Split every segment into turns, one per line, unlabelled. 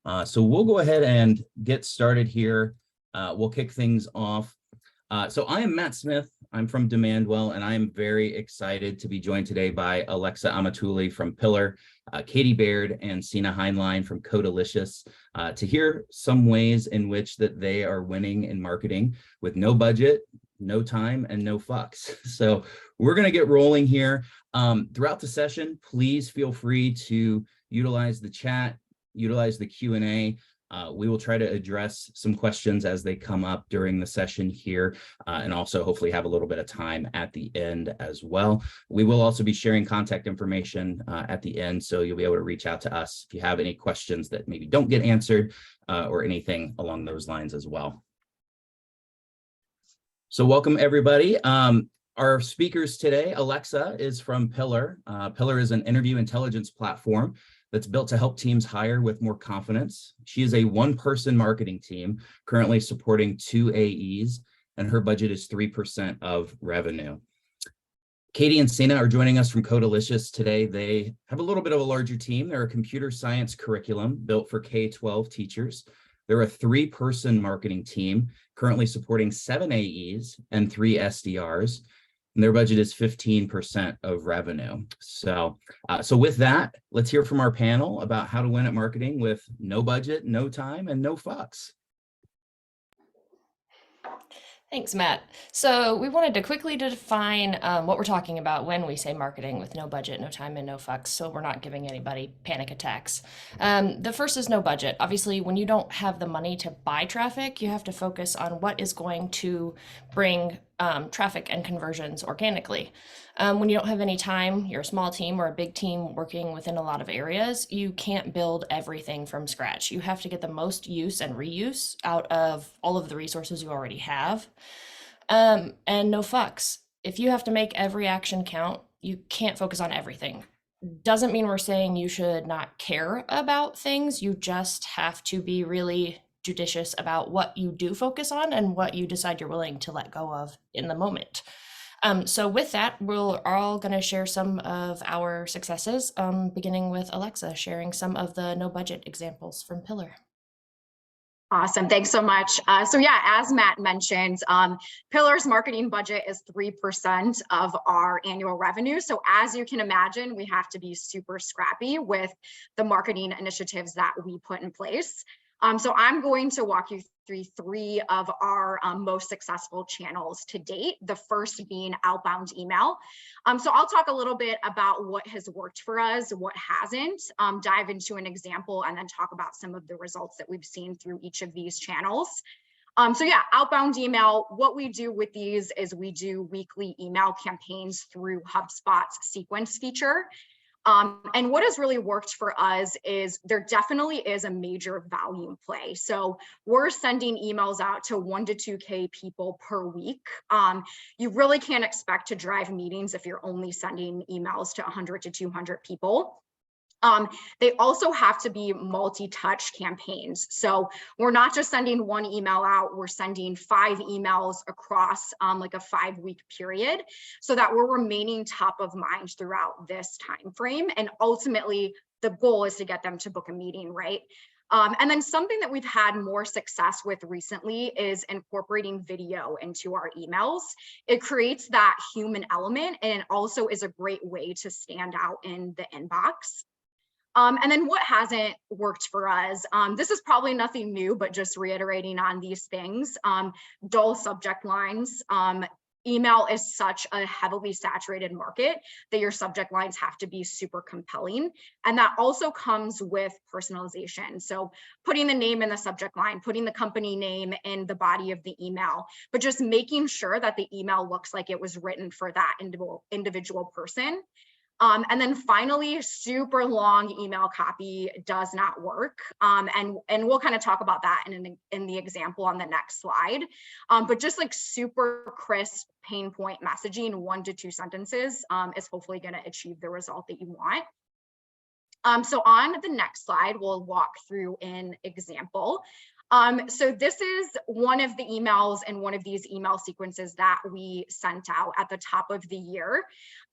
So we'll go ahead and get started here. We'll kick things off. So I am Matt Smith. I'm from Demandwell, and I am very excited to be joined today by Alexa Amatuli from Pillar, Katie Baird, and Sina Heinlein from Codalicious to hear some ways in which that they are winning in marketing with no budget, no time, and no fucks. So we're going to get rolling here. Throughout the session, please feel free to utilize the chat, utilize the Q&A. We will try to address some questions as they come up during the session here, and also hopefully have a little bit of time at the end as well. We will also be sharing contact information at the end, so you'll be able to reach out to us if you have any questions that maybe don't get answered or anything along those lines as well. So welcome everybody. Our speakers today, Alexa is from Pillar. Pillar is an interview intelligence platform that's built to help teams hire with more confidence. She is a one-person marketing team currently supporting 2 AEs, and her budget is 3% of revenue. Katie and Sina are joining us from Codalicious today. They have a little bit of a larger team. They're a computer science curriculum built for K-12 teachers. They're a 3-person marketing team currently supporting 7 AEs and 3 SDRs. And their budget is 15% of revenue. So with that, let's hear from our panel about how to win at marketing with no budget, no time, and no fucks.
Thanks, Matt. So we wanted to quickly define what we're talking about when we say marketing with no budget, no time, and no fucks, so we're not giving anybody panic attacks. The first is no budget. Obviously, when you don't have the money to buy traffic, you have to focus on what is going to bring traffic and conversions organically. When you don't have any time, you're a small team or a big team working within a lot of areas, you can't build everything from scratch. You have to get the most use and reuse out of all of the resources you already have. And no fucks. If you have to make every action count, you can't focus on everything. Doesn't mean we're saying you should not care about things. You just have to be really judicious about what you do focus on and what you decide you're willing to let go of in the moment. So with that, we're all going to share some of our successes, beginning with Alexa sharing some of the no budget examples from Pillar.
Awesome, thanks so much. So yeah, as Matt mentioned, Pillar's marketing budget is 3% of our annual revenue. So as you can imagine, we have to be super scrappy with the marketing initiatives that we put in place. So I'm going to walk you through 3 of our most successful channels to date, the first being outbound email. So I'll talk a little bit about what has worked for us, what hasn't, dive into an example, and then talk about some of the results that we've seen through each of these channels. So yeah, outbound email, what we do with these is we do weekly email campaigns through HubSpot's sequence feature. And what has really worked for us is there definitely is a major volume play. So we're sending emails out to 1 to 2K people per week. You really can't expect to drive meetings if you're only sending emails to 100 to 200 people. They also have to be multi-touch campaigns. So we're not just sending 1 email out, we're sending 5 emails across like a 5-week period so that we're remaining top of mind throughout this time frame. And ultimately, the goal is to get them to book a meeting, right? And then something that we've had more success with recently is incorporating video into our emails. It creates that human element and also is a great way to stand out in the inbox. And then what hasn't worked for us, this is probably nothing new, but just reiterating on these things, dull subject lines. Email is such a heavily saturated market that your subject lines have to be super compelling. And that also comes with personalization. So putting the name in the subject line, putting the company name in the body of the email, but just making sure that the email looks like it was written for that individual person. And then finally, super long email copy does not work. And we'll kind of talk about that in the example on the next slide. But just like super crisp, pain point messaging, 1 to 2 sentences is hopefully going to achieve the result that you want. So on the next slide, we'll walk through an example. So this is one of the emails and one of these email sequences that we sent out at the top of the year.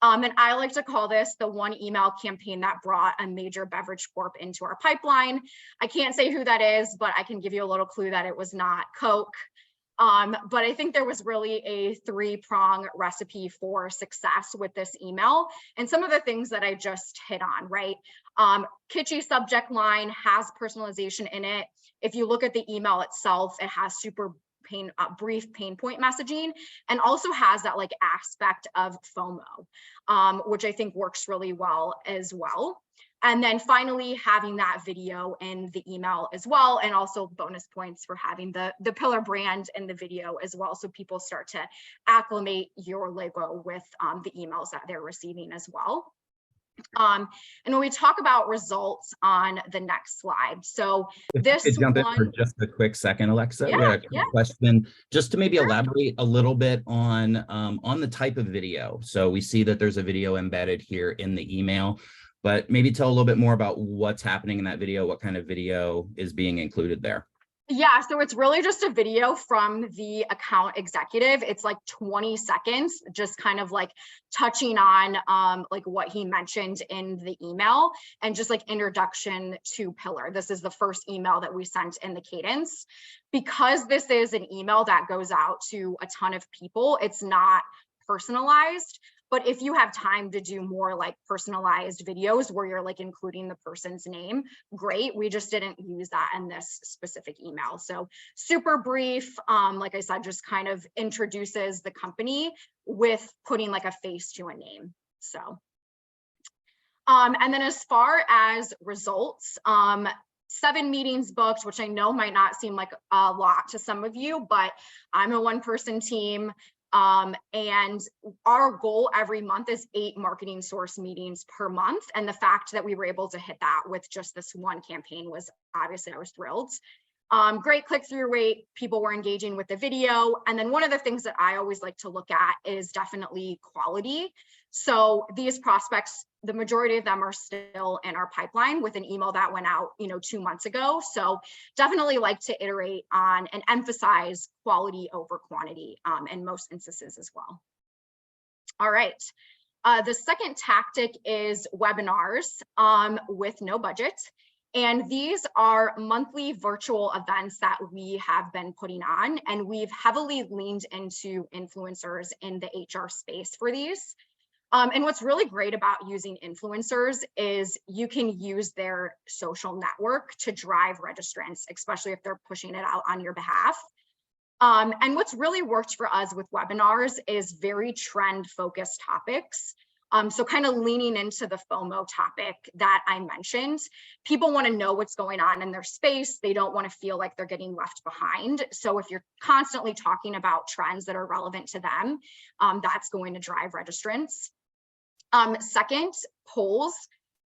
And I like to call this the one email campaign that brought a major beverage corp into our pipeline. I can't say who that is, but I can give you a little clue that it was not Coke. But I think there was really a three-prong recipe for success with this email. And some of the things that I just hit on, right? Kitschy subject line, has personalization in it. If you look at the email itself, it has super brief pain point messaging, and also has that like aspect of FOMO, which I think works really well as well. And then finally, having that video in the email as well, and also bonus points for having the Pillar brand in the video as well, so people start to acclimate your logo with the emails that they're receiving as well. And when we talk about results on the next slide, so this
could jump in for
one,
just a quick second, Alexa. We
yeah,
had a quick question just to maybe
Sure.
elaborate a little bit on the type of video. So we see that there's a video embedded here in the email, but maybe tell a little bit more about what's happening in that video, what kind of video is being included there.
Yeah, so it's really just a video from the account executive. It's like 20 seconds, just kind of like touching on like what he mentioned in the email and just like introduction to Pillar. This is the first email that we sent in the cadence. Because this is an email that goes out to a ton of people, it's not personalized. But if you have time to do more like personalized videos where you're like including the person's name, great. We just didn't use that in this specific email. So super brief, like I said, just kind of introduces the company with putting like a face to a name. So, and then as far as results, 7 meetings booked, which I know might not seem like a lot to some of you, but I'm a one-person team. And our goal every month is 8 marketing source meetings per month. And the fact that we were able to hit that with just this one campaign was obviously, I was thrilled. Great click-through rate, people were engaging with the video. And then one of the things that I always like to look at is definitely quality. So these prospects, the majority of them are still in our pipeline with an email that went out, 2 months ago. So definitely like to iterate on and emphasize quality over quantity in most instances as well. All right. The second tactic is webinars with no budget. And these are monthly virtual events that we have been putting on, and we've heavily leaned into influencers in the HR space for these. And what's really great about using influencers is you can use their social network to drive registrants, especially if they're pushing it out on your behalf. And what's really worked for us with webinars is very trend-focused topics. So kind of leaning into the FOMO topic that I mentioned. People want to know what's going on in their space. They don't want to feel like they're getting left behind. So if you're constantly talking about trends that are relevant to them, that's going to drive registrants. Second, polls.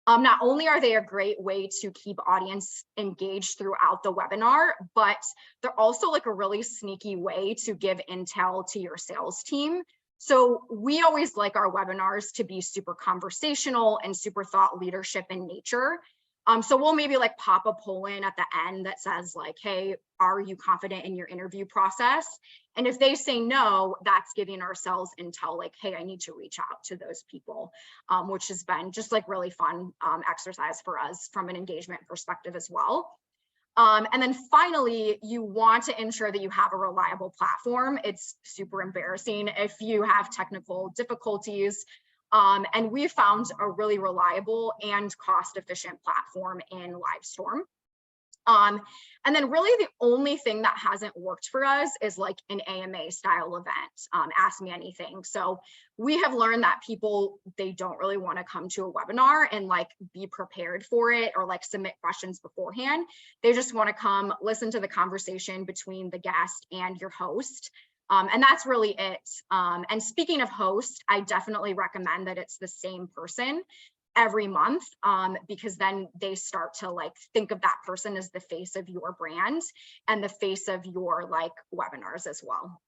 Not only are they a great way to keep audience engaged throughout the webinar, but they're also like a really sneaky way to give intel to your sales team. So we always like our webinars to be super conversational and super thought leadership in nature. So we'll maybe like pop a poll in at the end that says like, hey, are you confident in your interview process? And if they say no, that's giving ourselves intel like, hey, I need to reach out to those people, which has been just like really fun exercise for us from an engagement perspective as well. And then finally, you want to ensure that you have a reliable platform. It's super embarrassing if you have technical difficulties. And we found a really reliable and cost-efficient platform in Livestorm. And then really the only thing that hasn't worked for us is like an AMA style event, Ask Me Anything. So we have learned that people, they don't really want to come to a webinar and like be prepared for it or like submit questions beforehand. They just want to come listen to the conversation between the guest and your host. And that's really it. And speaking of host, I definitely recommend that it's the same person every month, because then they start to like think of that person as the face of your brand and the face of your like webinars as well.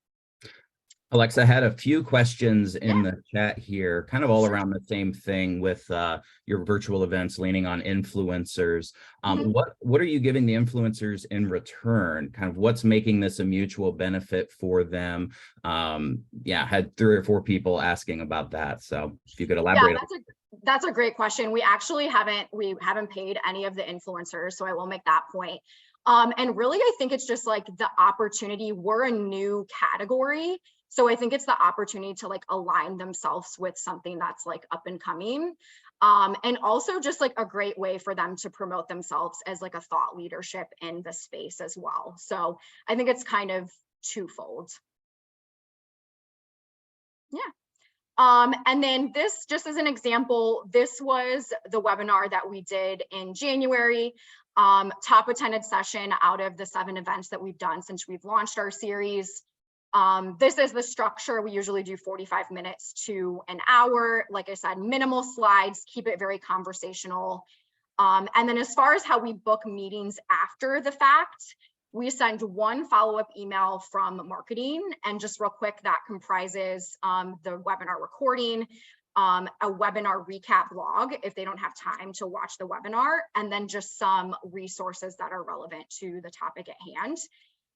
Alexa had a few questions in the chat here, kind of all around the same thing with your virtual events leaning on influencers. What are you giving the influencers in return? Kind of what's making this a mutual benefit for them? Yeah, had 3 or 4 people asking about that. So if you could elaborate.
Yeah, that's a great question. We actually haven't paid any of the influencers, so I will make that point. And really, I think it's just like the opportunity. We're a new category. So I think it's the opportunity to like align themselves with something that's like up and coming. And also just like a great way for them to promote themselves as like a thought leadership in the space as well. So I think it's kind of twofold. Yeah. And then this, just as an example, this was the webinar that we did in January. Top attended session out of the 7 events that we've done since we've launched our series. This is the structure. We usually do 45 minutes to an hour. Like I said, minimal slides, keep it very conversational. And then as far as how we book meetings after the fact, we send 1 follow-up email from marketing, and just real quick, that comprises the webinar recording, a webinar recap log if they don't have time to watch the webinar, and then just some resources that are relevant to the topic at hand.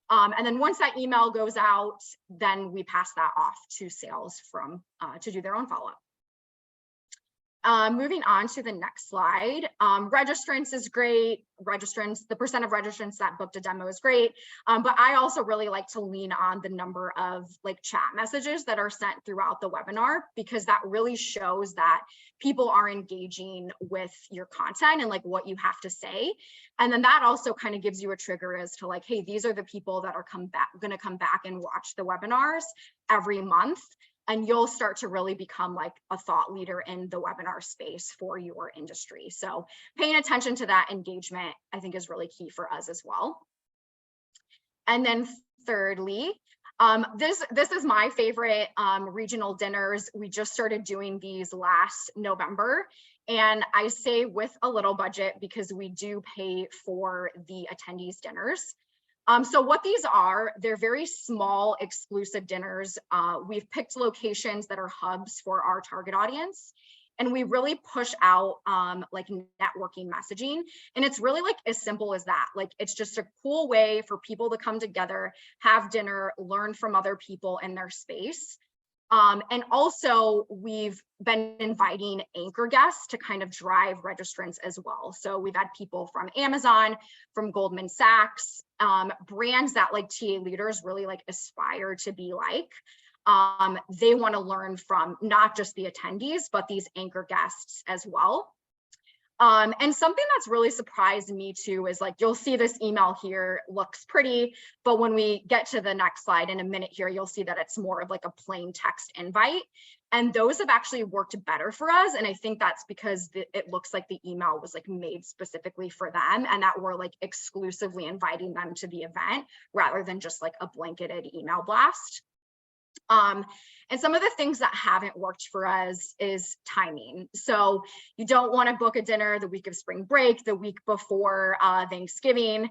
And then once that email goes out, then we pass that off to sales to do their own follow-up. Moving on to the next slide, registrants is great. The percent of registrants that booked a demo is great. But I also really like to lean on the number of like chat messages that are sent throughout the webinar, because that really shows that people are engaging with your content and like what you have to say. And then that also kind of gives you a trigger as to like, hey, these are the people that are going to come back and watch the webinars every month. And you'll start to really become like a thought leader in the webinar space for your industry. So paying attention to that engagement, I think, is really key for us as well. And then thirdly, this is my favorite regional dinners. We just started doing these last November. And I say with a little budget because we do pay for the attendees dinners. So what these are, they're very small, exclusive dinners. We've picked locations that are hubs for our target audience, and we really push out like networking messaging. And it's really like as simple as that. Like, it's just a cool way for people to come together, have dinner, learn from other people in their space. And also we've been inviting anchor guests to kind of drive registrants as well. So we've had people from Amazon, from Goldman Sachs, brands that like TA leaders really like aspire to be like. They want to learn from not just the attendees, but these anchor guests as well. And something that's really surprised me too is like, you'll see this email here looks pretty, but when we get to the next slide in a minute here, you'll see that it's more of like a plain text invite. And those have actually worked better for us. And I think that's because it looks like the email was like made specifically for them, and that we're like exclusively inviting them to the event rather than just like a blanketed email blast. And some of the things that haven't worked for us is timing. So you don't want to book a dinner the week of spring break, the week before Thanksgiving.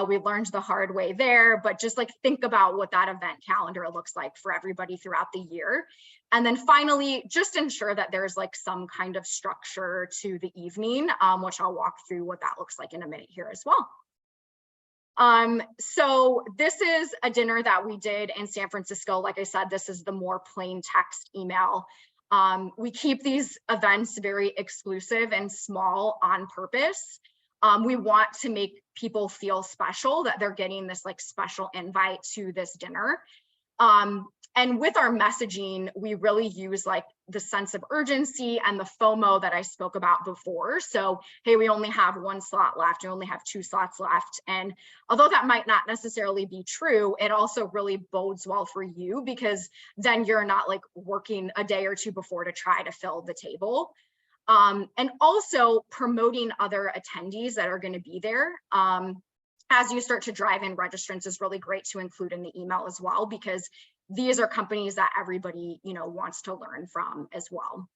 We learned the hard way there, but just like think about what that event calendar looks like for everybody throughout the year. And then finally, just ensure that there's like some kind of structure to the evening, which I'll walk through what that looks like in a minute here as well. So this is a dinner that we did in San Francisco. Like I said, this is the more plain text email. We keep these events very exclusive and small on purpose. We want to make people feel special, that they're getting this like special invite to this dinner. And with our messaging, we really use like the sense of urgency and the FOMO that I spoke about before. So, hey, we only have 1 slot left, we only have 2 slots left. And although that might not necessarily be true, it also really bodes well for you, because then you're not like working a day or 2 before to try to fill the table. And also promoting other attendees that are going to be there. As you start to drive in registrants is really great to include in the email as well, because these are companies that everybody, wants to learn from as well.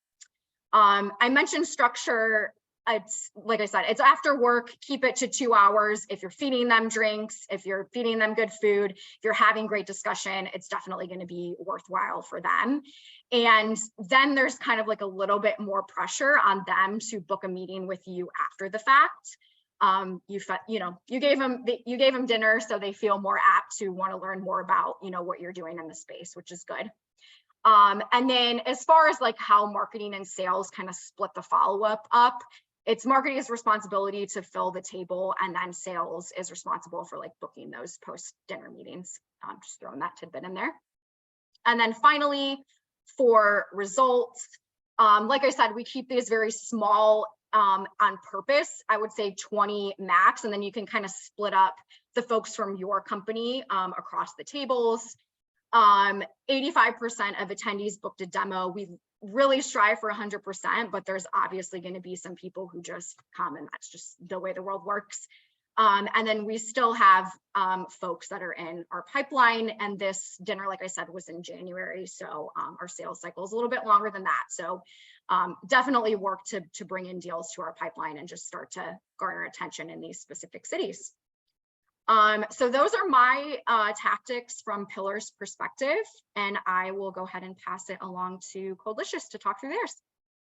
I mentioned structure. it's like I said, it's after work, keep it to 2 hours. If you're feeding them drinks, if you're feeding them good food, if you're having great discussion, it's definitely going to be worthwhile for them. And then there's kind of like a little bit more pressure on them to book a meeting with you after the fact. You gave them dinner, so they feel more apt to want to learn more about, what you're doing in the space, which is good. And then as far as like how marketing and sales kind of split the follow-up up, it's marketing's responsibility to fill the table, and then sales is responsible for like booking those post-dinner meetings. Just throwing that tidbit in there. And then finally, for results, like I said, we keep these very small on purpose. I would say 20 max, and then you can kind of split up the folks from your company across the tables. 85% of attendees booked a demo. We really strive for 100%, but there's obviously going to be some people who just come, and that's just the way the world works. And then we still have folks that are in our pipeline, and this dinner, like I said, was in January, so our sales cycle is a little bit longer than that. So definitely work to bring in deals to our pipeline and just start to garner attention in these specific cities. So those are my tactics from Pillar's perspective, and I will go ahead and pass it along to Codelicious to talk through theirs.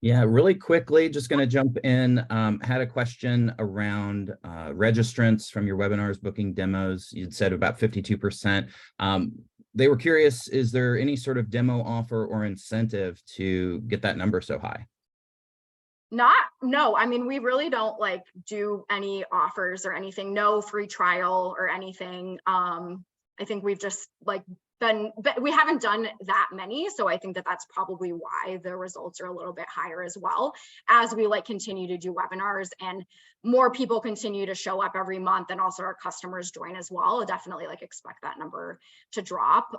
Yeah, really quickly, just going to jump in. Had a question around registrants from your webinars, booking demos. You'd said about 52%. They were curious, is there any sort of demo offer or incentive to get that number so high?
No, I mean, we really don't like do any offers or anything, no free trial or anything. I think we've just like but we haven't done that many. So I think that that's probably why the results are a little bit higher as well, as we like continue to do webinars and more people continue to show up every month, and also our customers join as well. I'll definitely like expect that number to drop.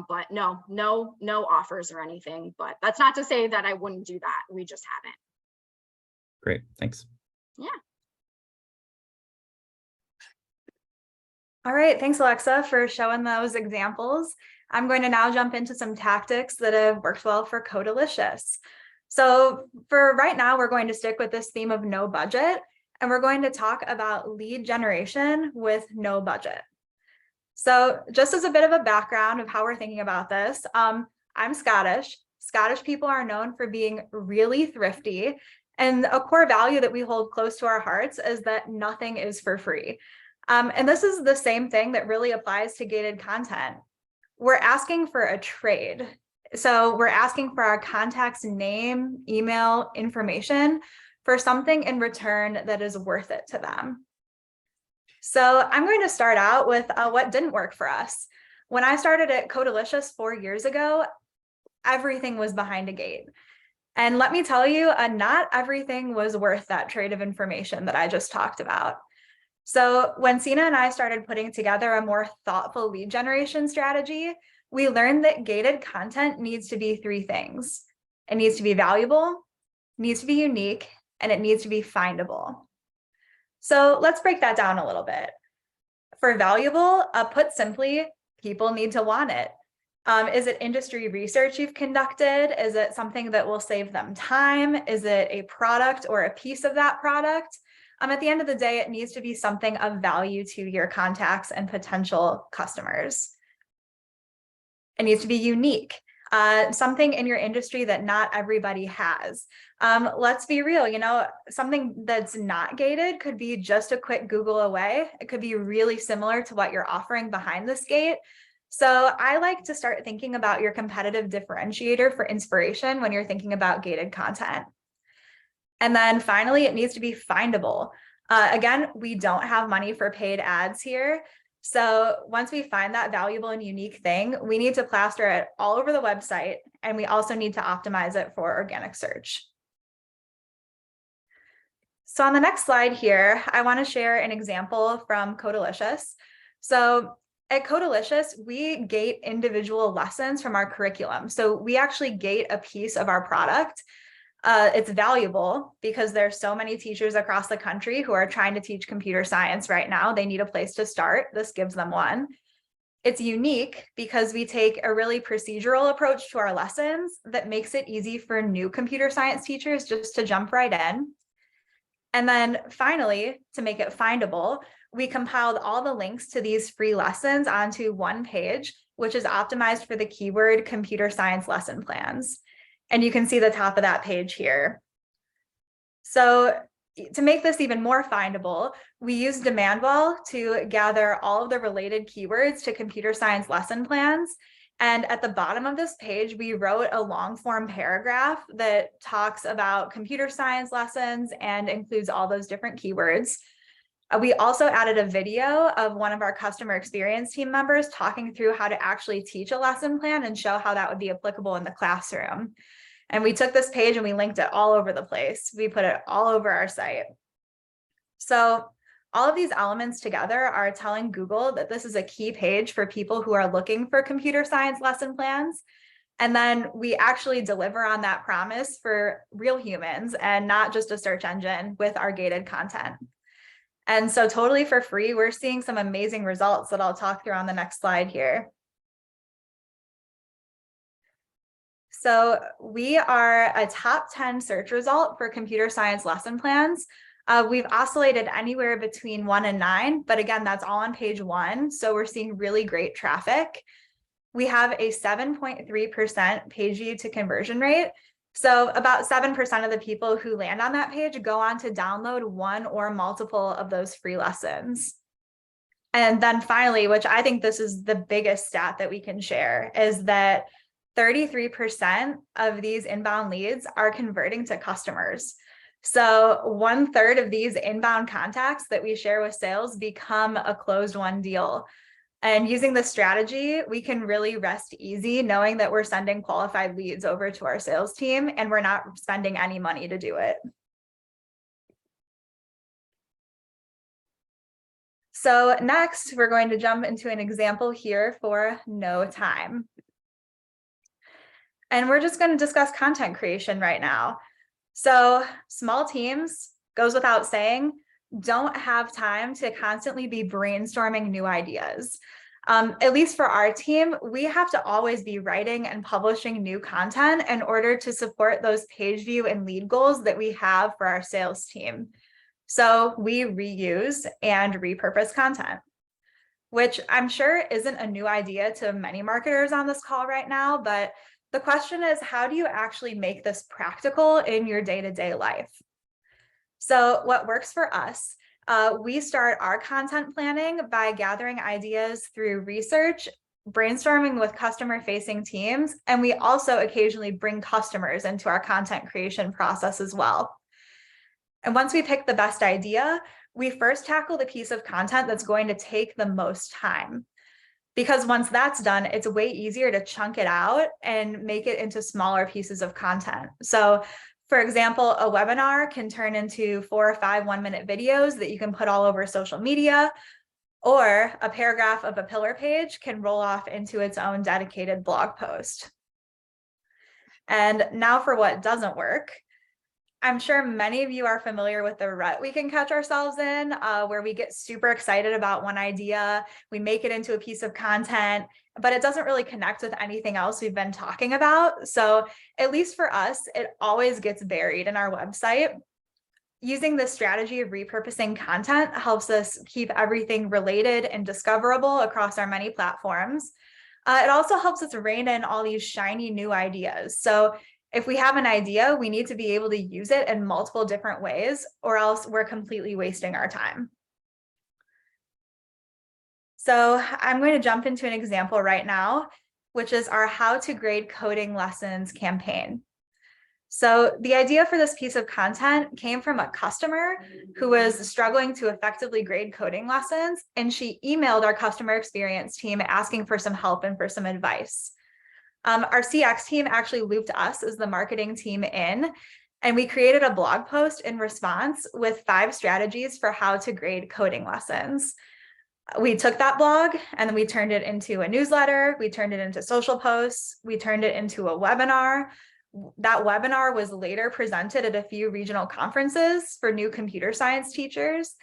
But no offers or anything, but that's not to say that I wouldn't do that. We just haven't.
Great, thanks.
Yeah.
All right, thanks Alexa for showing those examples. I'm going to now jump into some tactics that have worked well for Codelicious. So for right now, we're going to stick with this theme of no budget, and we're going to talk about lead generation with no budget. So just as a bit of a background of how we're thinking about this, I'm Scottish. Scottish people are known for being really thrifty, and a core value that we hold close to our hearts is that nothing is for free. And this is the same thing that really applies to gated content. We're asking for a trade. So we're asking for our contact's name, email, information for something in return that is worth it to them. So I'm going to start out with what didn't work for us. When I started at Codelicious 4 years ago, everything was behind a gate. And let me tell you, not everything was worth that trade of information that I just talked about. So when Sina and I started putting together a more thoughtful lead generation strategy, we learned that gated content needs to be 3 things. It needs to be valuable, needs to be unique, and it needs to be findable. So let's break that down a little bit. For valuable, put simply, people need to want it. Is it industry research you've conducted? Is it something that will save them time? Is it a product or a piece of that product? At the end of the day, it needs to be something of value to your contacts and potential customers. It needs to be unique, something in your industry that not everybody has. Let's be real, something that's not gated could be just a quick Google away. It could be really similar to what you're offering behind this gate. So I like to start thinking about your competitive differentiator for inspiration when you're thinking about gated content. And then finally, it needs to be findable. Again, we don't have money for paid ads here. So once we find that valuable and unique thing, we need to plaster it all over the website, and we also need to optimize it for organic search. So on the next slide here, I want to share an example from Codelicious. So at Codelicious, we gate individual lessons from our curriculum. So we actually gate a piece of our product. It's valuable because there's so many teachers across the country who are trying to teach computer science right now. They need a place to start. This gives them one. It's unique because we take a really procedural approach to our lessons that makes it easy for new computer science teachers just to jump right in. And then finally, to make it findable, we compiled all the links to these free lessons onto one page, which is optimized for the keyword computer science lesson plans. And you can see the top of that page here. So to make this even more findable, we use Demandwell to gather all of the related keywords to computer science lesson plans. And at the bottom of this page, we wrote a long form paragraph that talks about computer science lessons and includes all those different keywords. We also added a video of one of our customer experience team members talking through how to actually teach a lesson plan and show how that would be applicable in the classroom. And we took this page and we linked it all over the place. We put it all over our site. So all of these elements together are telling Google that this is a key page for people who are looking for computer science lesson plans. And then we actually deliver on that promise for real humans and not just a search engine with our gated content. And so totally for free, we're seeing some amazing results that I'll talk through on the next slide here. So we are a top 10 search result for computer science lesson plans. We've oscillated anywhere between 1 and 9, but again, that's all on page 1. So we're seeing really great traffic. We have a 7.3% page view to conversion rate. So about 7% of the people who land on that page go on to download one or multiple of those free lessons. And then finally, which I think this is the biggest stat that we can share, is that 33% of these inbound leads are converting to customers. So 1/3 of these inbound contacts that we share with sales become a closed won deal. And using this strategy, we can really rest easy knowing that we're sending qualified leads over to our sales team and we're not spending any money to do it. So next, we're going to jump into an example here for no time. And we're just going to discuss content creation right now. So small teams, goes without saying, don't have time to constantly be brainstorming new ideas. At least for our team, we have to always be writing and publishing new content in order to support those page view and lead goals that we have for our sales team. So we reuse and repurpose content, which I'm sure isn't a new idea to many marketers on this call right now, but the question is, how do you actually make this practical in your day-to-day life? So what works for us, we start our content planning by gathering ideas through research, brainstorming with customer-facing teams, and we also occasionally bring customers into our content creation process as well. And once we pick the best idea, we first tackle the piece of content that's going to take the most time. Because once that's done, it's way easier to chunk it out and make it into smaller pieces of content. So for example, a webinar can turn into 4 or 5 one-minute videos that you can put all over social media, or a paragraph of a pillar page can roll off into its own dedicated blog post. And now for what doesn't work. I'm sure many of you are familiar with the rut we can catch ourselves in, where we get super excited about one idea, we make it into a piece of content, but it doesn't really connect with anything else we've been talking about. So at least for us, it always gets buried in our website. Using this strategy of repurposing content helps us keep everything related and discoverable across our many platforms. It also helps us rein in all these shiny new ideas. So if we have an idea, we need to be able to use it in multiple different ways, or else we're completely wasting our time. So I'm going to jump into an example right now, which is our How to Grade Coding Lessons campaign. So the idea for this piece of content came from a customer who was struggling to effectively grade coding lessons, and she emailed our customer experience team asking for some help and for some advice. Our CX team actually looped us as the marketing team in, and we created a blog post in response with 5 strategies for how to grade coding lessons. We took that blog and then we turned it into a newsletter, we turned it into social posts, we turned it into a webinar. That webinar was later presented at a few regional conferences for new computer science teachers.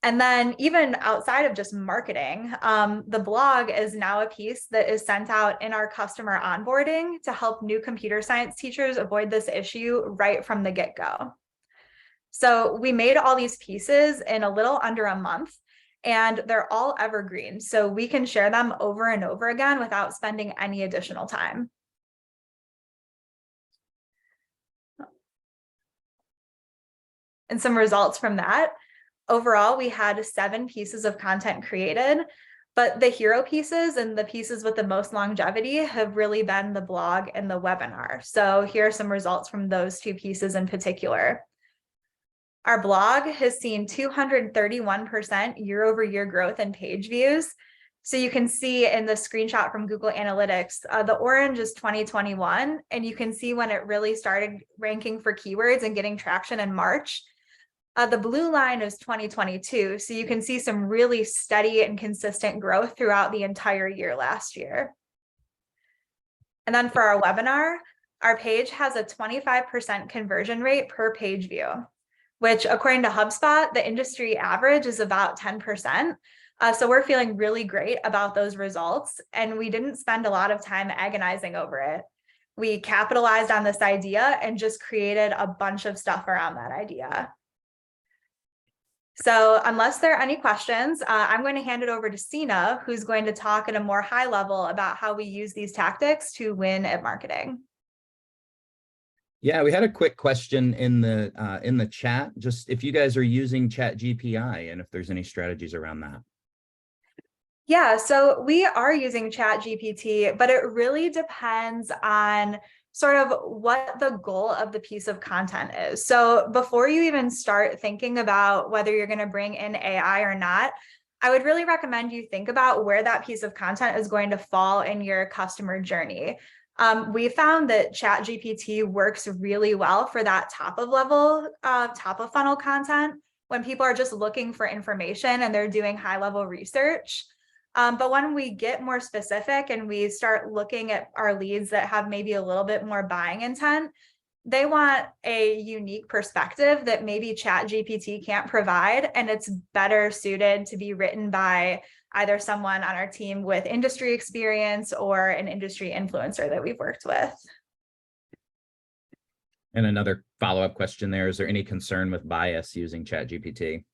And then even outside of just marketing, the blog is now a piece that is sent out in our customer onboarding to help new computer science teachers avoid this issue right from the get-go. So we made all these pieces in a little under a month, and they're all evergreen. So we can share them over and over again without spending any additional time. And some results from that. Overall, we had 7 pieces of content created, but the hero pieces and the pieces with the most longevity have really been the blog and the webinar. So here are some results from those 2 pieces in particular. Our blog has seen 231% year-over-year growth in page views. So you can see in the screenshot from Google Analytics, the orange is 2021, and you can see when it really started ranking for keywords and getting traction in March. The blue line is 2022, so you can see some really steady and consistent growth throughout the entire year last year. And then for our webinar, our page has a 25% conversion rate per page view, which according to HubSpot, the industry average is about 10%. So we're feeling really great about those results, and we didn't spend a lot of time agonizing over it. We capitalized on this idea and just created a bunch of stuff around that idea. So unless there are any questions, I'm going to hand it over to Sina, who's going to talk at a more high level about how we use these tactics to win at marketing.
Yeah, we had a quick question in the chat, just if you guys are using ChatGPT and if there's any strategies around that.
Yeah, so we are using ChatGPT, but it really depends on sort of what the goal of the piece of content is. So before you even start thinking about whether you're going to bring in AI or not, I would really recommend you think about where that piece of content is going to fall in your customer journey. We found that ChatGPT works really well for that top of funnel content when people are just looking for information and they're doing high level research. But when we get more specific and we start looking at our leads that have maybe a little bit more buying intent, they want a unique perspective that maybe ChatGPT can't provide, and it's better suited to be written by either someone on our team with industry experience or an industry influencer that we've worked with.
And another follow-up question there, is there any concern with bias using ChatGPT?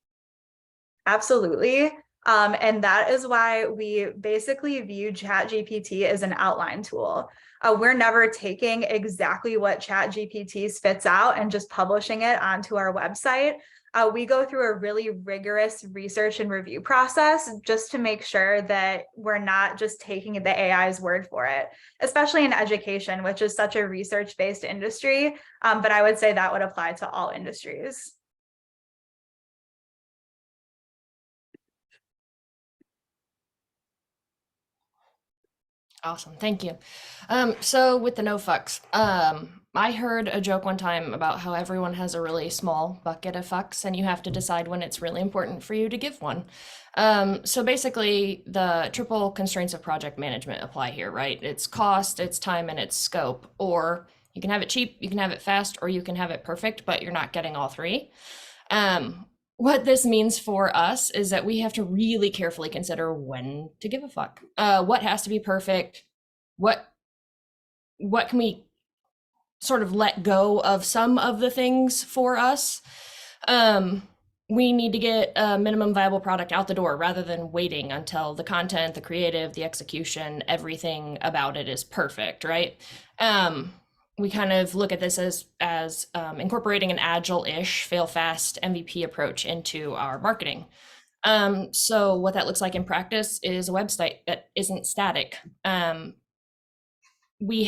Absolutely. And that is why we basically view ChatGPT as an outline tool. We're never taking exactly what ChatGPT spits out and just publishing it onto our website. We go through a really rigorous research and review process just to make sure that we're not just taking the AI's word for it, especially in education, which is such a research-based industry. But I would say that would apply to all industries.
Awesome, thank you. So with the no fucks, I heard a joke one time about how everyone has a really small bucket of fucks and you have to decide when it's really important for you to give one. So basically the triple constraints of project management apply here, right? It's cost, it's time, and it's scope. Or you can have it cheap, you can have it fast, or you can have it perfect, but you're not getting all 3. What this means for us is that we have to really carefully consider when to give a fuck. What has to be perfect? What can we sort of let go of some of the things for us? We need to get a minimum viable product out the door rather than waiting until the content, the creative, the execution, everything about it is perfect, right? We kind of look at this as incorporating an agile-ish, fail-fast MVP approach into our marketing. So what that looks like in practice is a website that isn't static. We've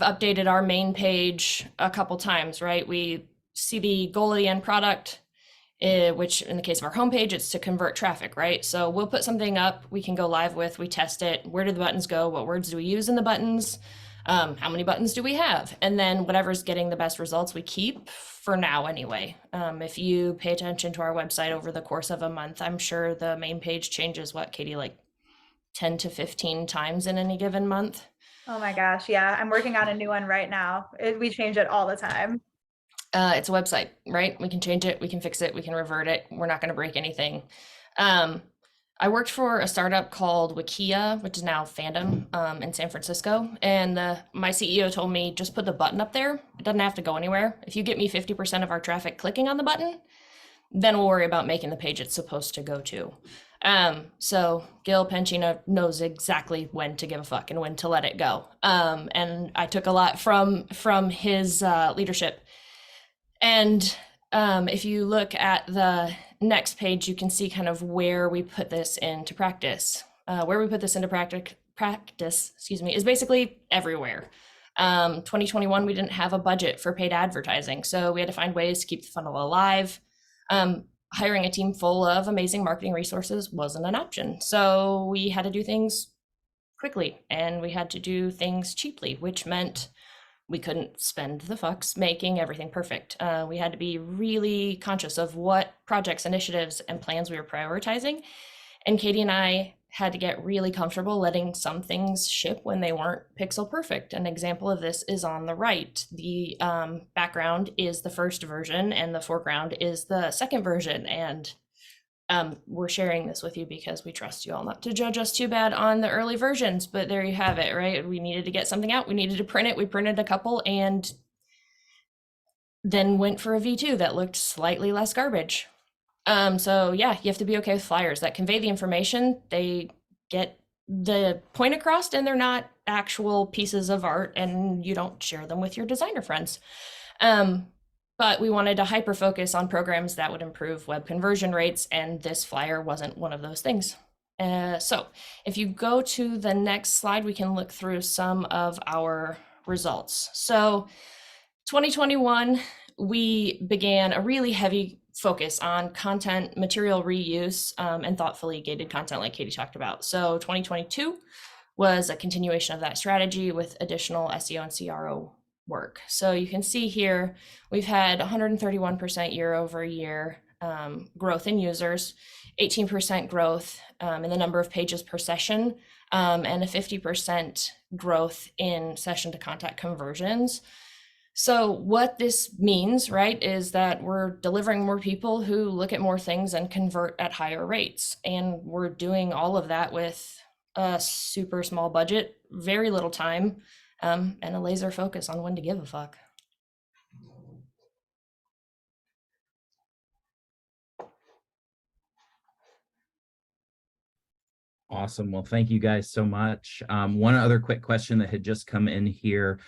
updated our main page a couple times, right? We see the goal of the end product, which in the case of our homepage, it's to convert traffic, right? So we'll put something up we can go live with, we test it. Where do the buttons go? What words do we use in the buttons? How many buttons do we have? And then whatever's getting the best results we keep for now anyway. If you pay attention to our website over the course of a month, I'm sure the main page changes, what, Katie, like 10 to 15 times in any given month?
Oh my gosh, yeah. I'm working on a new one right now. We change it all the time.
It's a website, right? We can change it, we can fix it, we can revert it. We're not going to break anything. I worked for a startup called Wikia, which is now Fandom, in San Francisco. And my CEO told me, just put the button up there. It doesn't have to go anywhere. If you get me 50% of our traffic clicking on the button, then we'll worry about making the page it's supposed to go to. So Gil Penchina knows exactly when to give a fuck and when to let it go. And I took a lot from his leadership. And if you look at the next page, you can see kind of where we put this into practice. Where we put this into practice, is basically everywhere. 2021, we didn't have a budget for paid advertising, so we had to find ways to keep the funnel alive. Hiring a team full of amazing marketing resources wasn't an option, so we had to do things quickly and we had to do things cheaply, which meant we couldn't spend the fucks making everything perfect. We had to be really conscious of what projects, initiatives, and plans we were prioritizing. And Katie and I had to get really comfortable letting some things ship when they weren't pixel perfect. An example of this is on the right. The background is the first version and the foreground is the second version. And we're sharing this with you because we trust you all not to judge us too bad on the early versions, but there you have it, right? We needed to get something out. We needed to print it. We printed a couple and then went for a V2 that looked slightly less garbage. So yeah, you have to be okay with flyers that convey the information. They get the point across and they're not actual pieces of art and you don't share them with your designer friends. But we wanted to hyper focus on programs that would improve web conversion rates, and this flyer wasn't one of those things. So if you go to the next slide, we can look through some of our results. So 2021, we began a really heavy focus on content material reuse and thoughtfully gated content like Katie talked about. So 2022 was a continuation of that strategy with additional SEO and CRO work. So you can see here, we've had 131% year over year growth in users, 18% growth in the number of pages per session, and a 50% growth in session to contact conversions. So what this means, right, is that we're delivering more people who look at more things and convert at higher rates. And we're doing all of that with a super small budget, very little time, and a laser focus on when to give a fuck.
Awesome. Well, thank you guys so much. One other quick question that had just come in here.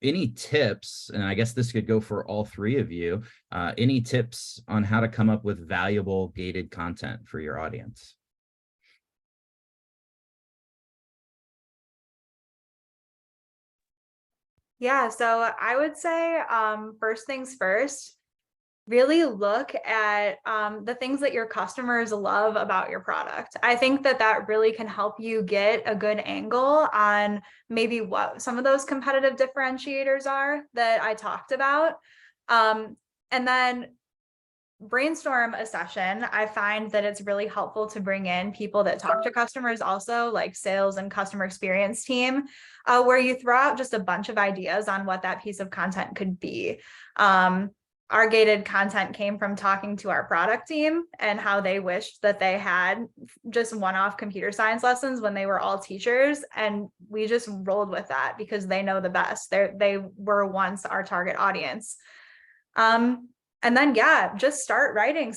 Any tips, and I guess this could go for all three of you, any tips on how to come up with valuable gated content for your audience?
Yeah, so I would say first things first, really look at the things that your customers love about your product. I think that that really can help you get a good angle on maybe what some of those competitive differentiators are that I talked about. And then brainstorm a session. I find that it's really helpful to bring in people that talk to customers also, like sales and customer experience team, where you throw out just a bunch of ideas on what that piece of content could be. Our gated content came from talking to our product team and how they wished that they had just one-off computer science lessons when they were all teachers. And we just rolled with that because they know the best. They were once our target audience. And then, yeah, just start writing,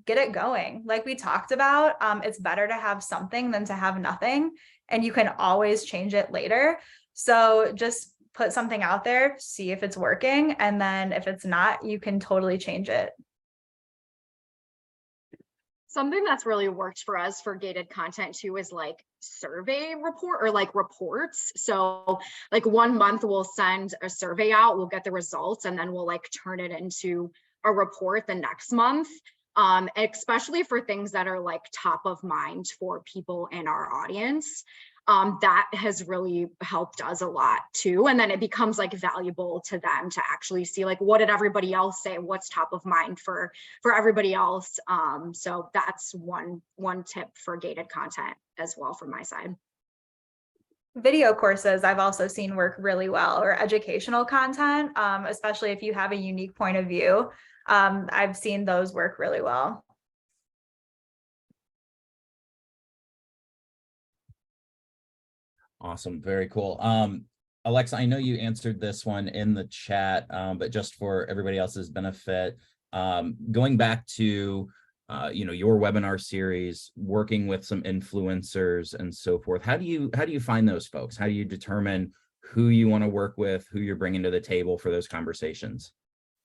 get it going. Like we talked about, it's better to have something than to have nothing, and you can always change it later. So just put something out there, see if it's working. And then if it's not, you can totally change it.
Something that's really worked for us for gated content too is like survey report or like reports. So like 1 month we'll send a survey out, we'll get the results, and then we'll like turn it into a report the next month. Especially for things that are like top of mind for people in our audience. That has really helped us a lot too. And then it becomes like valuable to them to actually see like, what did everybody else say? What's top of mind for everybody else? So that's one tip for gated content as well from my side.
Video courses I've also seen work really well, or educational content, especially if you have a unique point of view. I've seen those work really well.
Awesome. Very cool. Alexa, I know you answered this one in the chat, but just for everybody else's benefit, going back to your webinar series, working with some influencers and so forth. How do you find those folks? How do you determine who you want to work with, who you're bringing to the table for those conversations?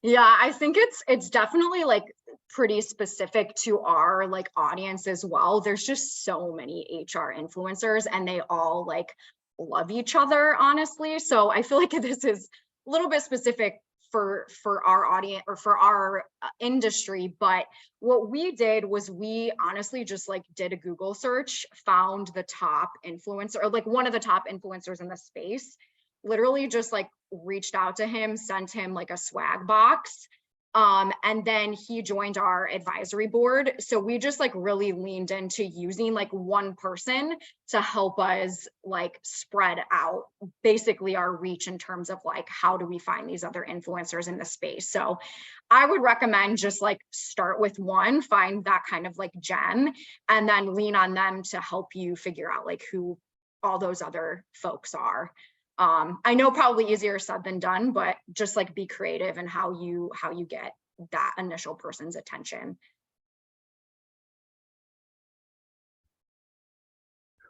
Yeah, I think it's definitely like pretty specific to our like audience as well. There's just so many HR influencers and they all like love each other, honestly. So I feel like this is a little bit specific for our audience or for our industry. But what we did was we honestly just like did a Google search, found the top influencer or like one of the top influencers in the space, literally just like reached out to him, sent him like a swag box. And then he joined our advisory board. So we just like really leaned into using like one person to help us like spread out basically our reach in terms of like, how do we find these other influencers in the space? So I would recommend just like start with one, find that kind of like gem, and then lean on them to help you figure out like who all those other folks are. I know probably easier said than done, but just like be creative in how you get that initial person's attention.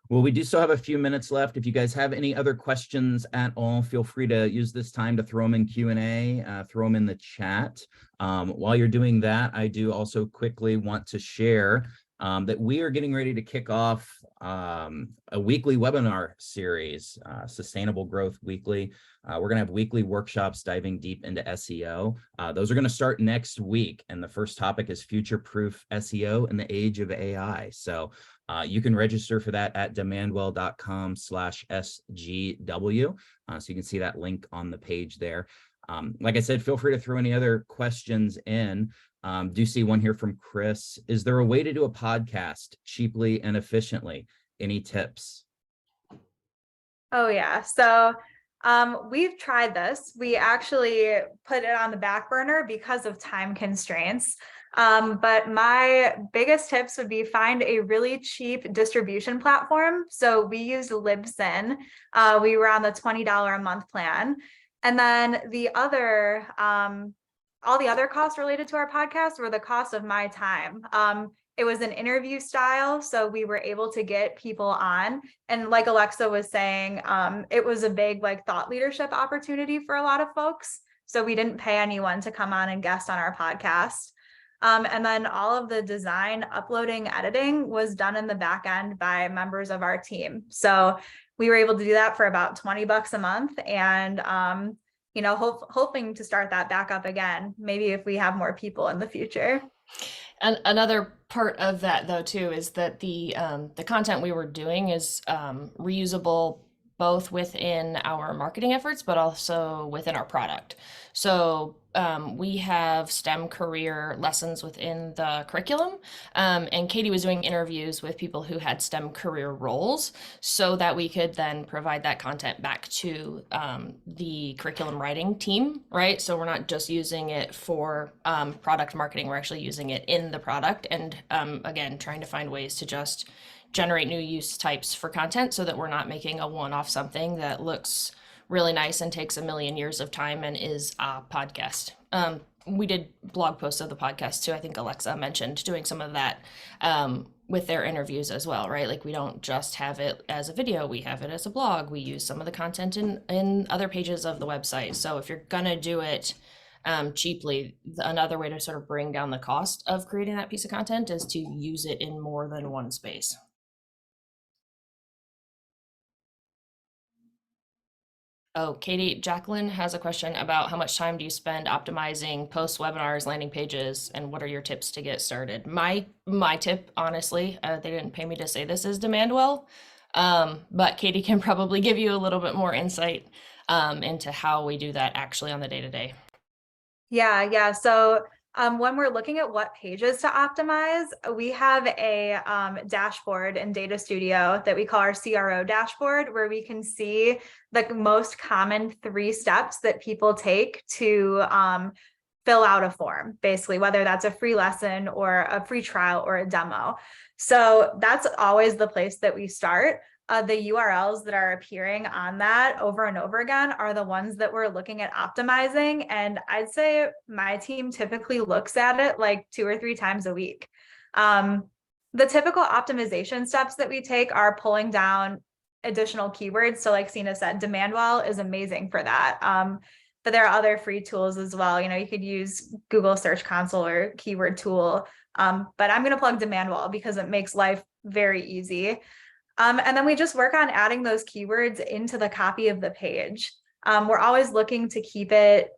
Well, we do still have a few minutes left. If you guys have any other questions at all, feel free to use this time to throw them in Q&A, throw them in the chat. While you're doing that, I do also quickly want to share that we are getting ready to kick off a weekly webinar series, Sustainable Growth Weekly. We're going to have weekly workshops diving deep into SEO. Those are going to start next week. And the first topic is future-proof SEO in the age of AI. So you can register for that at demandwell.com/SGW. So you can see that link on the page there. Like I said, feel free to throw any other questions in. Do see one here from Chris. Is there a way to do a podcast cheaply and efficiently? Any tips?
Oh yeah. So we've tried this. We actually put it on the back burner because of time constraints. But my biggest tips would be find a really cheap distribution platform. So we used Libsyn. We were on the $20 a month plan. And then the other, all the other costs related to our podcast were the cost of my time. It was an interview style, so we were able to get people on. And like Alexa was saying, it was a big like thought leadership opportunity for a lot of folks. So we didn't pay anyone to come on and guest on our podcast. And then all of the design, uploading, editing was done in the back end by members of our team. So we were able to do that for about $20 a month. And hoping to start that back up again, maybe if we have more people in the future.
And another part of that, though, too, is that the content we were doing is reusable both within our marketing efforts, but also within our product. So we have STEM career lessons within the curriculum, and Katie was doing interviews with people who had STEM career roles so that we could then provide that content back to the curriculum writing team, right? So we're not just using it for product marketing, we're actually using it in the product, and again, trying to find ways to just generate new use types for content so that we're not making a one-off something that looks really nice and takes a million years of time and is a podcast. We did blog posts of the podcast too. I think Alexa mentioned doing some of that with their interviews as well, right? Like we don't just have it as a video, we have it as a blog. We use some of the content in other pages of the website. So if you're gonna do it cheaply, another way to sort of bring down the cost of creating that piece of content is to use it in more than one space. Oh, Katie, Jacqueline has a question about how much time do you spend optimizing post webinars, landing pages, and what are your tips to get started? My tip, honestly, they didn't pay me to say this, is Demandwell, but Katie can probably give you a little bit more insight into how we do that actually on the day-to-day.
Yeah. So when we're looking at what pages to optimize, we have a dashboard in Data Studio that we call our CRO dashboard, where we can see the most common 3 steps that people take to fill out a form, basically, whether that's a free lesson or a free trial or a demo. So that's always the place that we start. the URLs that are appearing on that over and over again are the ones that we're looking at optimizing. And I'd say my team typically looks at it like 2 or 3 times a week. The typical optimization steps that we take are pulling down additional keywords. So like Sina said, Demandwell is amazing for that. But there are other free tools as well. You know, you could use Google Search Console or Keyword Tool. But I'm going to plug Demandwell because it makes life very easy. And then we just work on adding those keywords into the copy of the page. We're always looking to keep it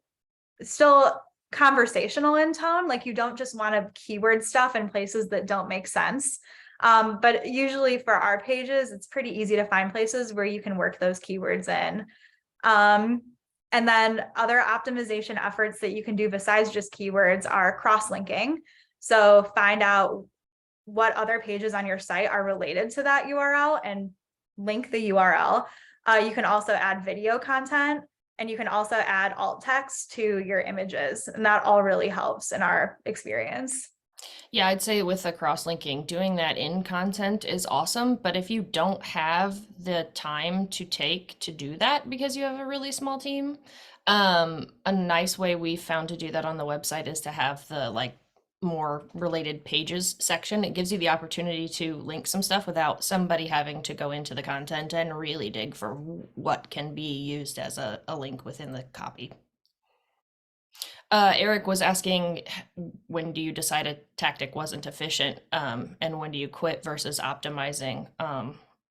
still conversational in tone. Like you don't just want to keyword stuff in places that don't make sense. But usually for our pages, it's pretty easy to find places where you can work those keywords in. And then other optimization efforts that you can do besides just keywords are cross-linking. So find out what other pages on your site are related to that URL and link the URL. You can also add video content, and you can also add alt text to your images. And that all really helps in our experience.
Yeah, I'd say with the cross-linking, doing that in content is awesome, but if you don't have the time to take to do that because you have a really small team, a nice way we found to do that on the website is to have the like more related pages section. It gives you the opportunity to link some stuff without somebody having to go into the content and really dig for what can be used as a link within the copy. Eric was asking, when do you decide a tactic wasn't efficient, and when do you quit versus optimizing?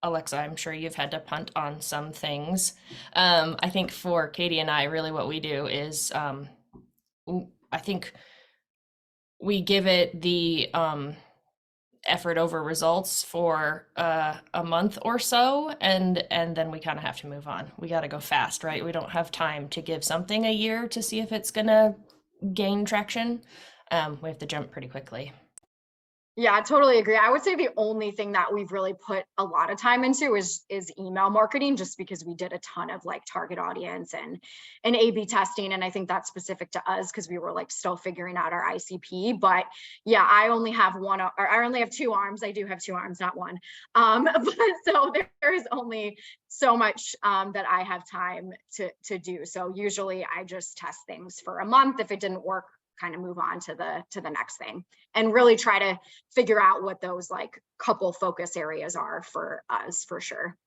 Alexa, I'm sure you've had to punt on some things. I think for Katie and I, really what we do is, I think we give it the effort over results for a month or so, and then we kind of have to move on. We got to go fast, right? We don't have time to give something a year to see if it's gonna gain traction. We have to jump pretty quickly.
Yeah, I totally agree. I would say the only thing that we've really put a lot of time into is email marketing, just because we did a ton of like target audience and A/B testing. And I think that's specific to us because we were like still figuring out our ICP. But yeah, I only have I only have 2 arms. I do have 2 arms, not 1. But so there is only so much that I have time to do. So usually I just test things for a month. If it didn't work, kind of move on to the next thing and really try to figure out what those like couple focus areas are for us, for sure.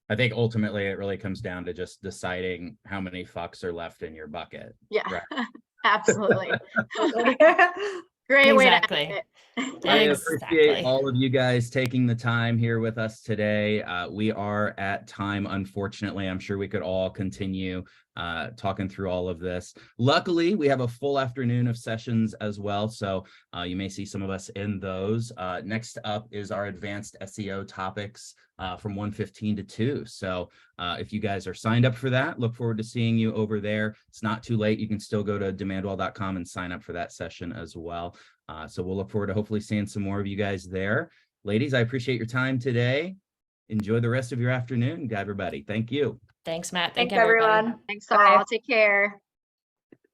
I think ultimately it really comes down to just deciding how many fucks are left in your bucket.
Yeah,
right?
absolutely. Great way to end it.
I appreciate all of you guys taking the time here with us today. We are at time, unfortunately. I'm sure we could all continue talking through all of this. Luckily, we have a full afternoon of sessions as well, so you may see some of us in those. Next up is our advanced SEO topics from 1:15 to 2. So if you guys are signed up for that, look forward to seeing you over there. It's not too late. You can still go to demandwell.com and sign up for that session as well. So we'll look forward to hopefully seeing some more of you guys there. Ladies, I appreciate your time today. Enjoy the rest of your afternoon, everybody. Thank you.
Thanks, Matt.
Thanks, everyone.
Thanks all. Take care.